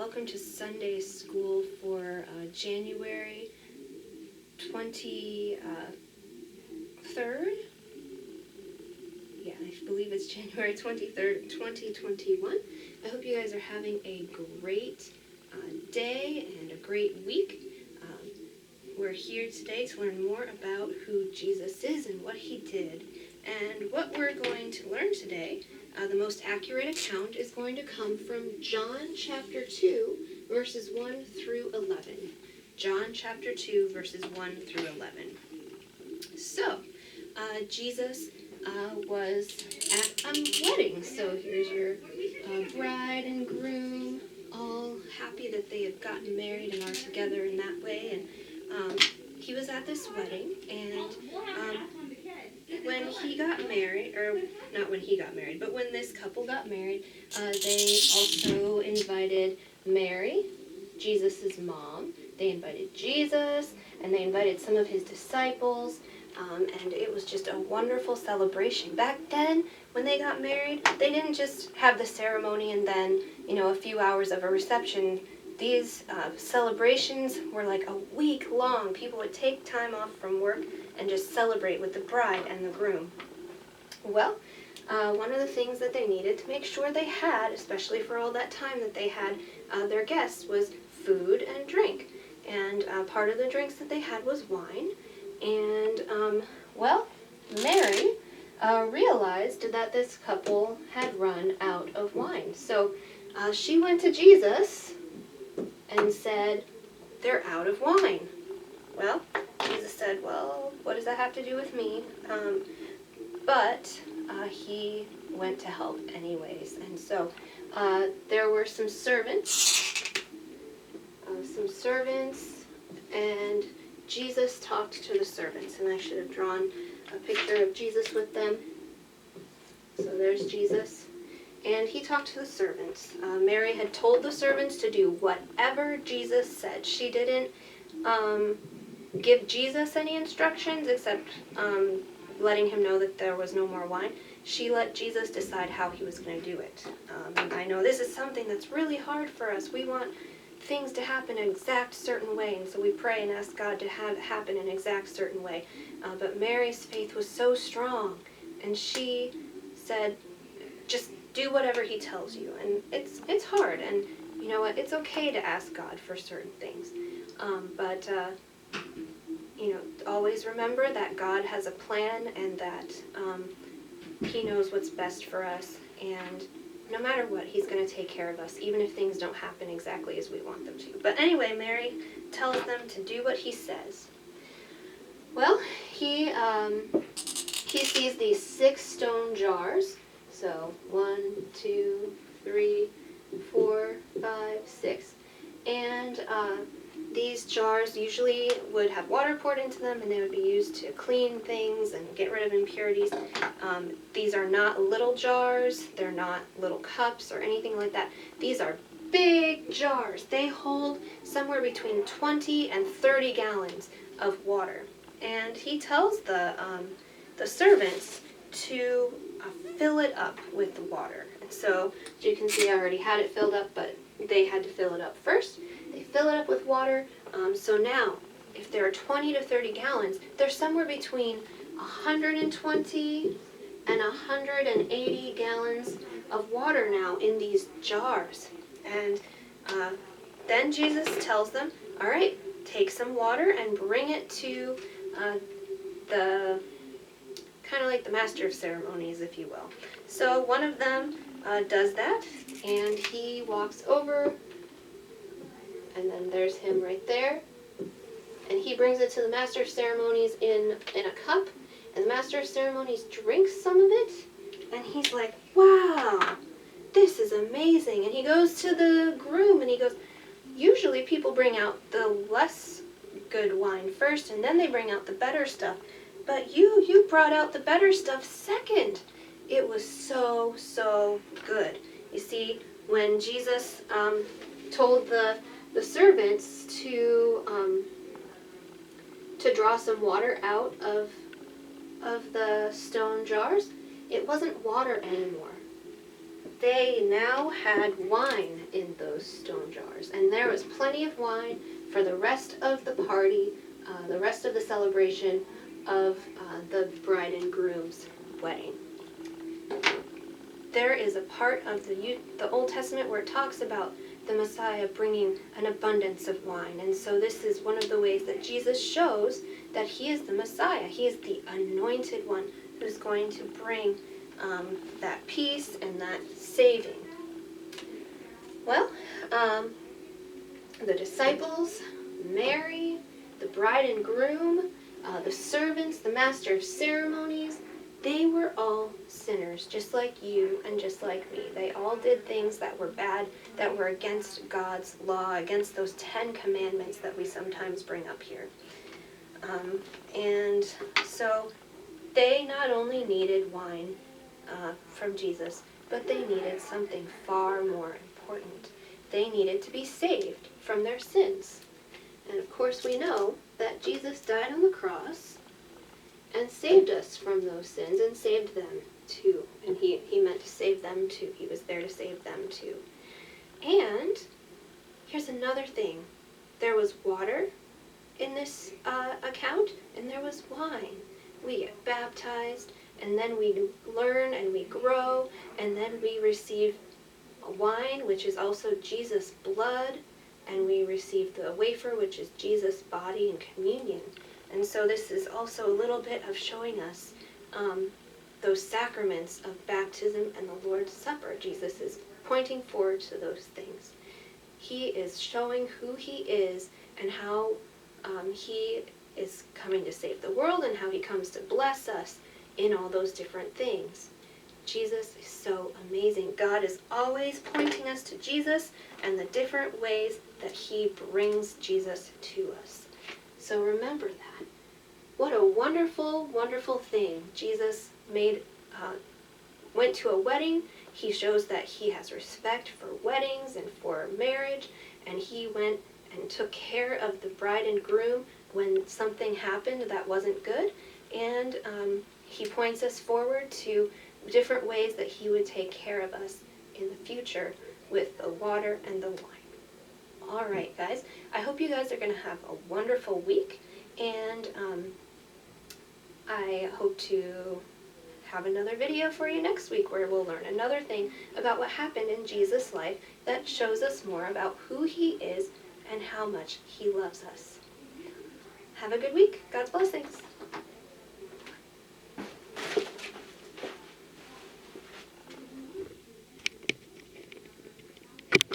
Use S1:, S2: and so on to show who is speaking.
S1: welcome to Sunday School for January 23rd. Yeah, I believe it's January 23rd, 2021. I hope you guys are having a great day and a great week. We're here today to learn more about who Jesus is and what he did. And what we're going to learn today, the most accurate account, is going to come from John chapter 2, verses 1 through 11. John chapter 2, verses 1 through 11. So, Jesus was at a wedding. So here's your bride and groom, all happy that they have gotten married and are together in that way. And he was at this wedding, and when he got married, or not when he got married, but when this couple got married, they also invited Mary, Jesus' mom. They invited Jesus, and they invited some of his disciples, and it was just a wonderful celebration. Back then, when they got married, they didn't just have the ceremony and then, a few hours of a reception. These celebrations were like a week long. People would take time off from work and just celebrate with the bride and the groom. Well, one of the things that they needed to make sure they had, especially for all that time that they had their guests, was food and drink. And part of the drinks that they had was wine. And, Mary realized that this couple had run out of wine. So she went to Jesus and said, "They're out of wine." Well, Jesus said, "Well, what does that have to do with me?" But he went to help anyways. And so there were some servants, and Jesus talked to the servants. And I should have drawn a picture of Jesus with them. So there's Jesus. And he talked to the servants. Mary had told the servants to do whatever Jesus said. She didn't give Jesus any instructions except letting him know that there was no more wine. She let Jesus decide how he was going to do it. And I know this is something that's really hard for us. We want things to happen an exact certain way, and so we pray and ask God to have it happen in an exact certain way. But Mary's faith was so strong, and she said, just do whatever he tells you. And it's hard, and you know what? It's okay to ask God for certain things. But always remember that God has a plan and that he knows what's best for us. And no matter what, he's going to take care of us, even if things don't happen exactly as we want them to. But anyway, Mary tells them to do what he says. Well, he sees these 6 stone jars. So 1, 2, 3, 4, 5, 6. And these jars usually would have water poured into them, and they would be used to clean things and get rid of impurities. These are not little jars. They're not little cups or anything like that. These are big jars. They hold somewhere between 20 and 30 gallons of water. And he tells the servants to fill it up with the water. And so, as you can see, I already had it filled up, but they had to fill it up first. They fill it up with water. So now, if there are 20 to 30 gallons, there's somewhere between 120 and 180 gallons of water now in these jars. And then Jesus tells them, all right, take some water and bring it to the kind of like the master of ceremonies, if you will. So one of them does that, and he walks over, and then there's him right there, and he brings it to the master of ceremonies in a cup, and the master of ceremonies drinks some of it, and he's like, wow, this is amazing. And he goes to the groom, and he goes, usually people bring out the less good wine first, and then they bring out the better stuff. But you brought out the better stuff second. It was so, so good. You see, when Jesus told the servants to draw some water out of the stone jars, it wasn't water anymore. they now had wine in those stone jars, and there was plenty of wine for the rest of the party, the rest of the celebration of the bride and groom's wedding. There is a part of the Old Testament where it talks about the Messiah bringing an abundance of wine, and so this is one of the ways that Jesus shows that he is the Messiah. He is the anointed one who's going to bring that peace and that saving. Well, the disciples, Mary, the bride and groom, the servants, the master of ceremonies, they were all sinners, just like you and just like me. They all did things that were bad, that were against God's law, against those 10 commandments that we sometimes bring up here. And so they not only needed wine from Jesus, but they needed something far more important. They needed to be saved from their sins. And of course we know that Jesus died on the cross and saved us from those sins and saved them too. And he meant to save them too. He was there to save them too. And here's another thing. There was water in this account, and there was wine. We get baptized, and then we learn and we grow, and then we receive wine, which is also Jesus' blood, and we receive the wafer, which is Jesus' body and communion. And so this is also a little bit of showing us those sacraments of baptism and the Lord's Supper. Jesus is pointing forward to those things. He is showing who he is and how he is coming to save the world and how he comes to bless us in all those different things. Jesus is so amazing. God is always pointing us to Jesus and the different ways that he brings Jesus to us. So remember that. What a wonderful, wonderful thing. Jesus went to a wedding. He shows that he has respect for weddings and for marriage, and he went and took care of the bride and groom when something happened that wasn't good, and he points us forward to different ways that he would take care of us in the future with the water and the wine. All right, guys, I hope you guys are going to have a wonderful week, and I hope to have another video for you next week where we'll learn another thing about what happened in Jesus' life that shows us more about who he is and how much he loves us. Have a good week. God's blessings.